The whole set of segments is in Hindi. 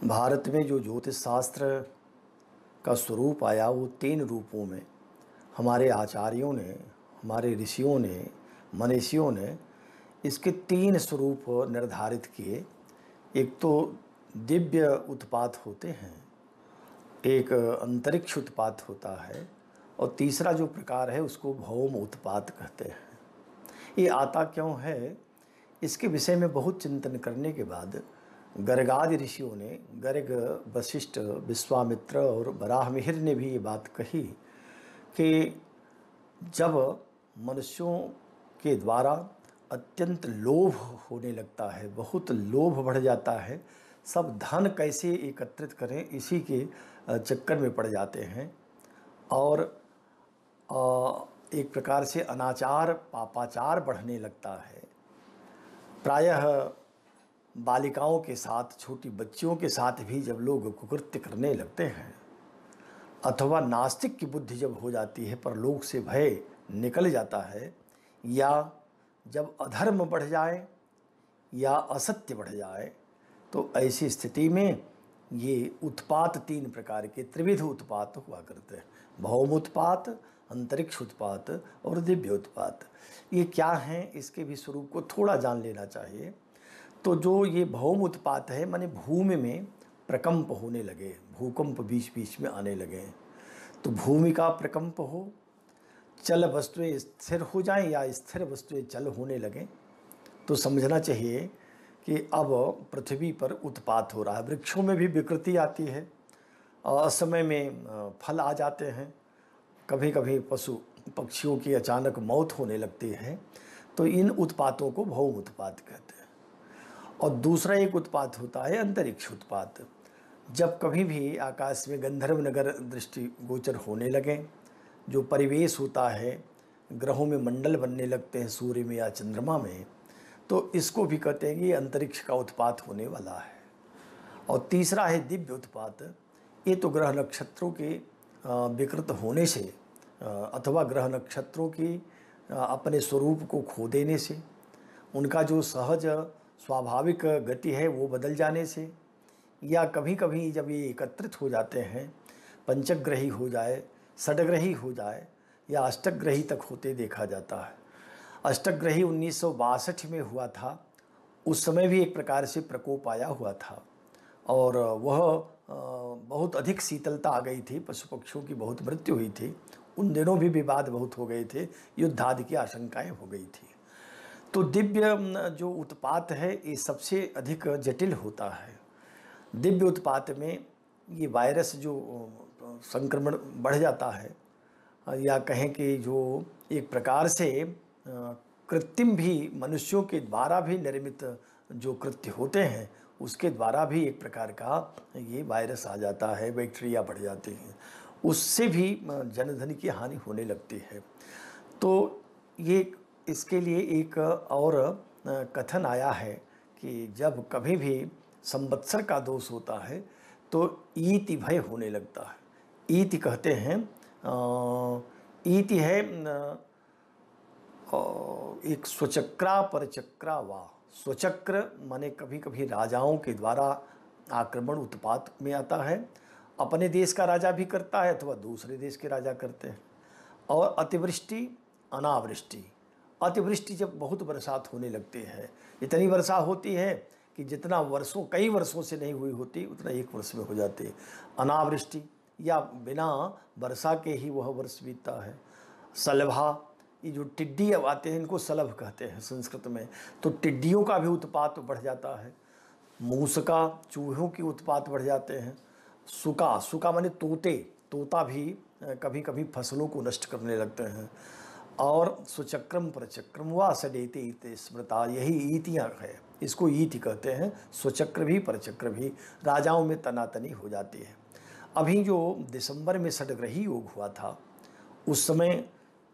भारत में जो ज्योतिष शास्त्र का स्वरूप आया वो 3 रूपों में हमारे आचार्यों ने, हमारे ऋषियों ने, मनीषियों ने इसके 3 स्वरूप निर्धारित किए। एक तो दिव्य उत्पात होते हैं, एक अंतरिक्ष उत्पात होता है और तीसरा जो प्रकार है उसको भौम उत्पात कहते हैं। ये आता क्यों है, इसके विषय में बहुत चिंतन करने के बाद गर्गादि ऋषियों ने, गर्ग, वशिष्ठ, विश्वामित्र और वराहमिहिर ने भी ये बात कही कि जब मनुष्यों के द्वारा अत्यंत लोभ होने लगता है, बहुत लोभ बढ़ जाता है, सब धन कैसे एकत्रित करें इसी के चक्कर में पड़ जाते हैं और एक प्रकार से अनाचार, पापाचार बढ़ने लगता है। प्रायः बालिकाओं के साथ, छोटी बच्चियों के साथ भी जब लोग कुकृत्य करने लगते हैं अथवा नास्तिक की बुद्धि जब हो जाती है, परलोक से भय निकल जाता है, या जब अधर्म बढ़ जाए या असत्य बढ़ जाए, तो ऐसी स्थिति में ये उत्पात 3 प्रकार के त्रिविध उत्पात हुआ करते हैं। भौम उत्पात, अंतरिक्ष उत्पात और दिव्य उत्पात। ये क्या हैं, इसके भी स्वरूप को थोड़ा जान लेना चाहिए। तो जो ये भौम उत्पात है, माने भूमि में प्रकंप होने लगे, भूकंप बीच बीच में आने लगे। तो भूमि का प्रकंप हो, चल वस्तुएं स्थिर हो जाएं या स्थिर वस्तुएं चल होने लगें, तो समझना चाहिए कि अब पृथ्वी पर उत्पात हो रहा है। वृक्षों में भी विकृति आती है, असमय में फल आ जाते हैं, कभी कभी पशु पक्षियों की अचानक मौत होने लगती है। तो इन उत्पातों को भौम उत्पात कहते हैं। और दूसरा एक उत्पात होता है अंतरिक्ष उत्पात। जब कभी भी आकाश में गंधर्व नगर दृष्टि गोचर होने लगे, जो परिवेश होता है, ग्रहों में मंडल बनने लगते हैं, सूर्य में या चंद्रमा में, तो इसको भी कहते हैं कि अंतरिक्ष का उत्पात होने वाला है। और तीसरा है दिव्य उत्पात। ये तो ग्रह नक्षत्रों के विकृत होने से अथवा ग्रह नक्षत्रों की अपने स्वरूप को खो देने से, उनका जो सहज स्वाभाविक गति है वो बदल जाने से, या कभी कभी जब ये एकत्रित हो जाते हैं, पंचग्रही हो जाए, षडग्रही हो जाए या अष्टग्रही तक होते देखा जाता है। अष्टग्रही 1962 में हुआ था। उस समय भी एक प्रकार से प्रकोप आया हुआ था और वह बहुत अधिक शीतलता आ गई थी, पशु पक्षियों की बहुत मृत्यु हुई थी। उन दिनों भी विवाद बहुत हो गए थे, युद्ध आदि की आशंकाएं हो गई थी। तो दिव्य जो उत्पात है ये सबसे अधिक जटिल होता है। दिव्य उत्पात में ये वायरस जो संक्रमण बढ़ जाता है, या कहें कि जो एक प्रकार से कृत्रिम भी मनुष्यों के द्वारा भी निर्मित जो कृत्य होते हैं उसके द्वारा भी एक प्रकार का ये वायरस आ जाता है, बैक्टीरिया बढ़ जाते हैं, उससे भी जनधन की हानि होने लगती है। तो ये इसके लिए एक और कथन आया है कि जब कभी भी संवत्सर का दोष होता है तो ईति भय होने लगता है। ईति कहते हैं, ईति है एक स्वचक्रा परचक्रा वा। स्वचक्र माने कभी कभी राजाओं के द्वारा आक्रमण उत्पात में आता है, अपने देश का राजा भी करता है अथवा दूसरे देश के राजा करते हैं। और अतिवृष्टि, अनावृष्टि। अतिवृष्टि जब बहुत बरसात होने लगती है, इतनी वर्षा होती है कि जितना वर्षों, कई वर्षों से नहीं हुई होती उतना एक वर्ष में हो जाती है। अनावृष्टि या बिना वर्षा के ही वह वर्ष बीतता है। सलभा, ये जो टिड्डी अब आते हैं इनको सलभ कहते हैं संस्कृत में, तो टिड्डियों का भी उत्पात बढ़ जाता है। मूसका, चूहों की उत्पात बढ़ जाते हैं। सुका, सुका माने तोते, तोता भी कभी कभी फसलों को नष्ट करने लगते हैं। और सुचक्रम परचक्रम व सडेते इते स्मृता, यही ईतियाँ है, इसको ईति कहते हैं। सुचक्र भी परचक्र भी, राजाओं में तनातनी हो जाती है। अभी जो दिसंबर में षडग्रही योग हुआ था उस समय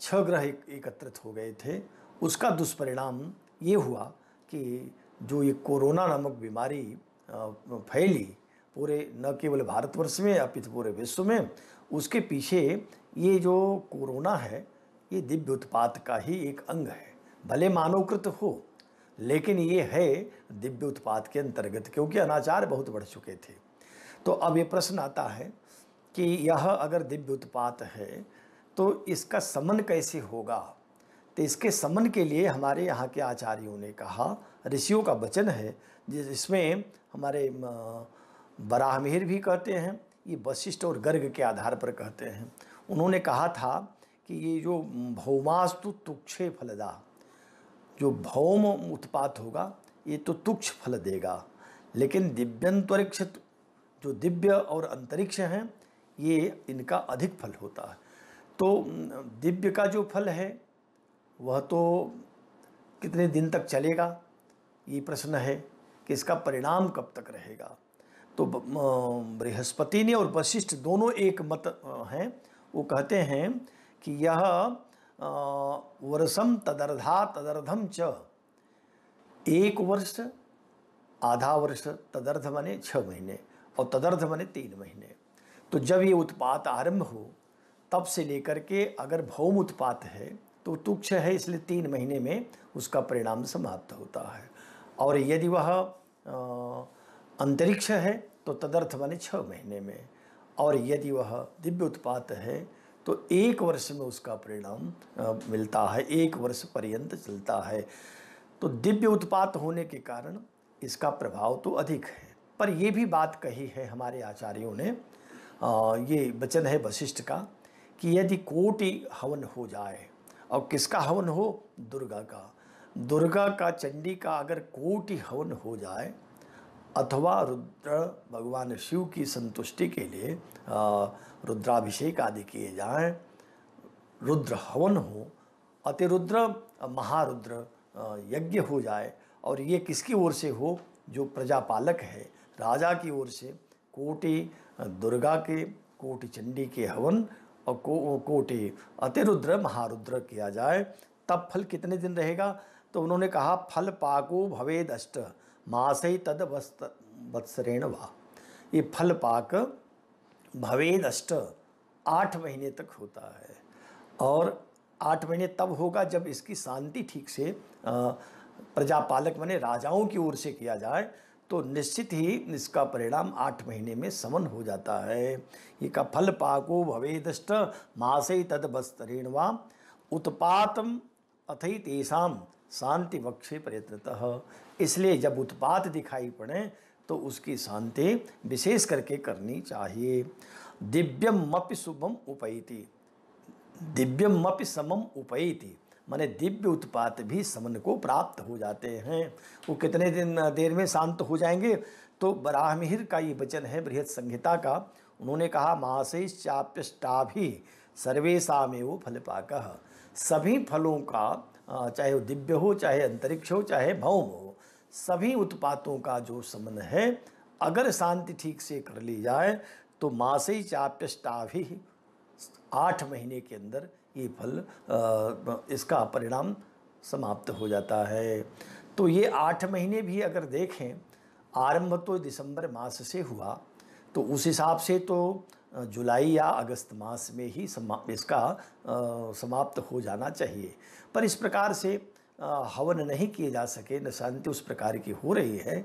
6 ग्रह एकत्रित हो गए थे। उसका दुष्परिणाम ये हुआ कि जो ये कोरोना नामक बीमारी फैली पूरे, न केवल भारतवर्ष में अपितु पूरे विश्व में, उसके पीछे ये जो कोरोना है ये दिव्य उत्पात का ही एक अंग है। भले मानवकृत हो लेकिन ये है दिव्य उत्पात के अंतर्गत, क्योंकि अनाचार बहुत बढ़ चुके थे। तो अब ये प्रश्न आता है कि यह अगर दिव्य उत्पात है तो इसका समन कैसे होगा। तो इसके समन के लिए हमारे यहाँ के आचार्यों ने कहा, ऋषियों का वचन है जिसमें हमारे बराहमिहिर भी कहते हैं, ये वशिष्ठ और गर्ग के आधार पर कहते हैं। उन्होंने कहा था कि ये जो भौमास्तु तुक्षे फलदा, जो भौम उत्पात होगा ये तो तुक्ष फल देगा, लेकिन दिव्यंतरिक्ष जो दिव्य और अंतरिक्ष हैं ये इनका अधिक फल होता है। तो दिव्य का जो फल है वह तो कितने दिन तक चलेगा, ये प्रश्न है कि इसका परिणाम कब तक रहेगा। तो बृहस्पति ने और वशिष्ठ दोनों एक मत हैं, वो कहते हैं कि यह वर्षम तदर्धा तदर्धम च, 1 वर्ष, आधा वर्ष, तदर्ध माने 6 महीने और तदर्ध माने 3 महीने। तो जब ये उत्पात आरंभ हो तब से लेकर के, अगर भौम उत्पात है तो तुक्ष है इसलिए 3 महीने में उसका परिणाम समाप्त होता है, और यदि वह अंतरिक्ष है तो तदर्थ माने 6 महीने में, और यदि वह दिव्य उत्पात है तो 1 वर्ष में उसका परिणाम मिलता है, 1 वर्ष पर्यंत चलता है। तो दिव्य उत्पात होने के कारण इसका प्रभाव तो अधिक है। पर यह भी बात कही है हमारे आचार्यों ने, ये वचन है वशिष्ठ का, कि यदि कोटि हवन हो जाए, और किसका हवन हो, दुर्गा का, दुर्गा का, चंडी का अगर कोटि हवन हो जाए, अथवा रुद्र भगवान शिव की संतुष्टि के लिए रुद्राभिषेक आदि किए जाएं, रुद्र हवन हो, अतिरुद्र महारुद्र यज्ञ हो जाए, और ये किसकी ओर से हो, जो प्रजापालक है राजा की ओर से, कोटि दुर्गा के, कोटि चंडी के हवन और कोटि अतिरुद्र महारुद्र किया जाए, तब फल कितने दिन रहेगा। तो उन्होंने कहा फल पाको भवेद अष्ट मासई तद वत्सरेण वा, ये फल पाक भवेद अष्ट 8 महीने तक होता है, और 8 महीने तब होगा जब इसकी शांति ठीक से प्रजापालक माने राजाओं की ओर से किया जाए, तो निश्चित ही इसका परिणाम 8 महीने में समन हो जाता है। ये का फल पाको भवेदष्ट मासई तद वत्सरेण वा उत्पातम अथई तेषाम शांति वक्षे प्रयत्नतः, इसलिए जब उत्पात दिखाई पड़े तो उसकी शांति विशेष करके करनी चाहिए। दिव्यमपि शुभम उपैति, दिव्यमपि समम उपैति, माने दिव्य उत्पात भी समन को प्राप्त हो जाते हैं। वो कितने दिन देर में शांत हो जाएंगे। तो बराहमिहिर का ये वचन है बृहत संहिता का, उन्होंने कहा मासैश्चाप्यष्टाभि सर्वेषामेव फलपाकः, सभी फलों का, चाहे वो दिव्य हो, चाहे अंतरिक्ष हो, चाहे भौम हो, सभी उत्पातों का जो समन है अगर शांति ठीक से कर ली जाए तो मासैश्चाप्यष्टाभि 8 महीने के अंदर ये फल इसका परिणाम समाप्त हो जाता है। तो ये 8 महीने भी अगर देखें, आरंभ तो दिसंबर मास से हुआ, तो उस हिसाब से तो जुलाई या अगस्त मास में ही इसका समाप्त हो जाना चाहिए। पर इस प्रकार से हवन नहीं किए जा सके, न शांति उस प्रकार की हो रही है,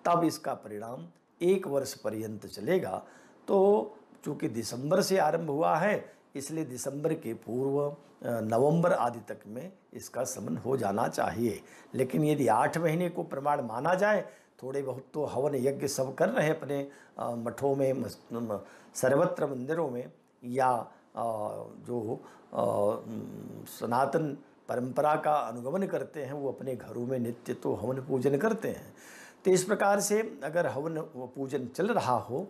तब इसका परिणाम 1 वर्ष पर्यंत चलेगा। तो चूँकि दिसंबर से आरंभ हुआ है, इसलिए दिसंबर के पूर्व नवंबर आदि तक में इसका समन हो जाना चाहिए। लेकिन यदि 8 महीने को प्रमाण माना जाए, थोड़े बहुत तो हवन यज्ञ सब कर रहे हैं अपने मठों में, सर्वत्र मंदिरों में, या जो सनातन परंपरा का अनुगमन करते हैं वो अपने घरों में नित्य तो हवन पूजन करते हैं। तो इस प्रकार से अगर हवन पूजन चल रहा हो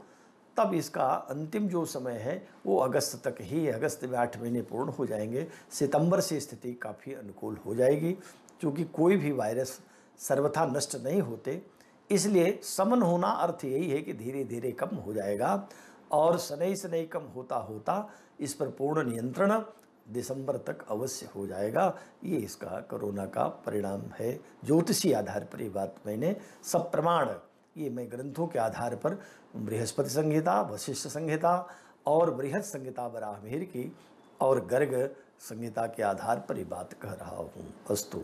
तब इसका अंतिम जो समय है वो अगस्त तक ही, अगस्त में 8 महीने पूर्ण हो जाएंगे। सितंबर से स्थिति काफ़ी अनुकूल हो जाएगी, क्योंकि कोई भी वायरस सर्वथा नष्ट नहीं होते, इसलिए समन होना अर्थ यही है कि धीरे धीरे कम हो जाएगा, और शनै शनै कम होता होता इस पर पूर्ण नियंत्रण दिसंबर तक अवश्य हो जाएगा। ये इसका कोरोना का परिणाम है। ज्योतिषी आधार पर ये बात मैंने सब प्रमाण, ये मैं ग्रंथों के आधार पर बृहस्पति संहिता, वशिष्ठ संहिता और बृहत संहिता बराहमिहिर की और गर्ग संहिता के आधार पर ये बात कह रहा हूँ। अस्तु।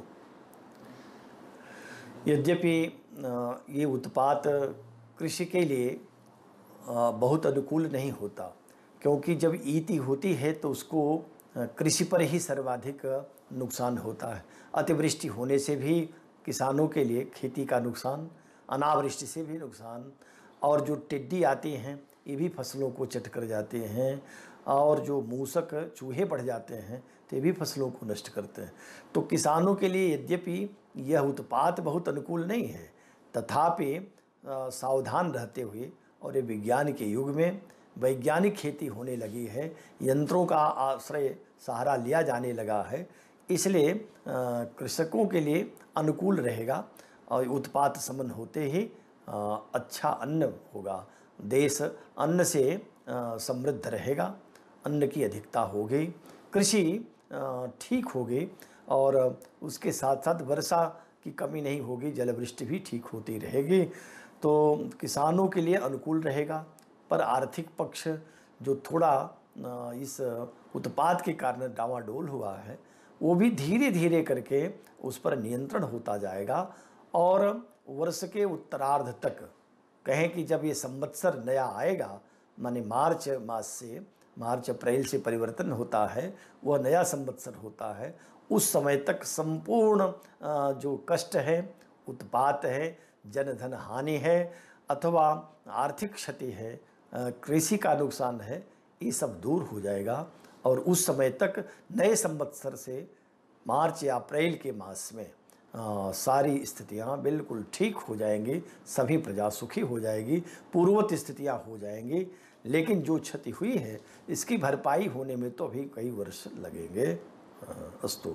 यद्यपि ये उत्पात कृषि के लिए बहुत अनुकूल नहीं होता, क्योंकि जब ईति होती है तो उसको कृषि पर ही सर्वाधिक नुकसान होता है। अतिवृष्टि होने से भी किसानों के लिए खेती का नुकसान, अनावृष्टि से भी नुकसान, और जो टिड्डी आती हैं ये भी फसलों को चट कर जाते हैं, और जो मूसक चूहे बढ़ जाते हैं तो ये भी फसलों को नष्ट करते हैं। तो किसानों के लिए यद्यपि यह उत्पात बहुत अनुकूल नहीं है, तथापि सावधान रहते हुए, और ये विज्ञान के युग में वैज्ञानिक खेती होने लगी है, यंत्रों का आश्रय सहारा लिया जाने लगा है, इसलिए कृषकों के लिए अनुकूल रहेगा, और उत्पाद समन होते ही अच्छा अन्न होगा, देश अन्न से समृद्ध रहेगा, अन्न की अधिकता होगी, कृषि ठीक होगी, और उसके साथ साथ वर्षा की कमी नहीं होगी, जलवृष्टि भी ठीक होती रहेगी। तो किसानों के लिए अनुकूल रहेगा, पर आर्थिक पक्ष जो थोड़ा इस उत्पाद के कारण डावाडोल हुआ है, वो भी धीरे धीरे करके उस पर नियंत्रण होता जाएगा, और वर्ष के उत्तरार्ध तक, कहें कि जब ये संवत्सर नया आएगा, माने मार्च मास से, मार्च अप्रैल से परिवर्तन होता है, वह नया संवत्सर होता है, उस समय तक संपूर्ण जो कष्ट है, उत्पात है, जनधन हानि है, अथवा आर्थिक क्षति है, कृषि का नुकसान है, ये सब दूर हो जाएगा, और उस समय तक नए संवत्सर से मार्च या अप्रैल के मास में सारी स्थितियां बिल्कुल ठीक हो जाएंगी, सभी प्रजा सुखी हो जाएगी, पूर्ववत स्थितियां हो जाएंगी। लेकिन जो क्षति हुई है इसकी भरपाई होने में तो अभी कई वर्ष लगेंगे। अस्तु।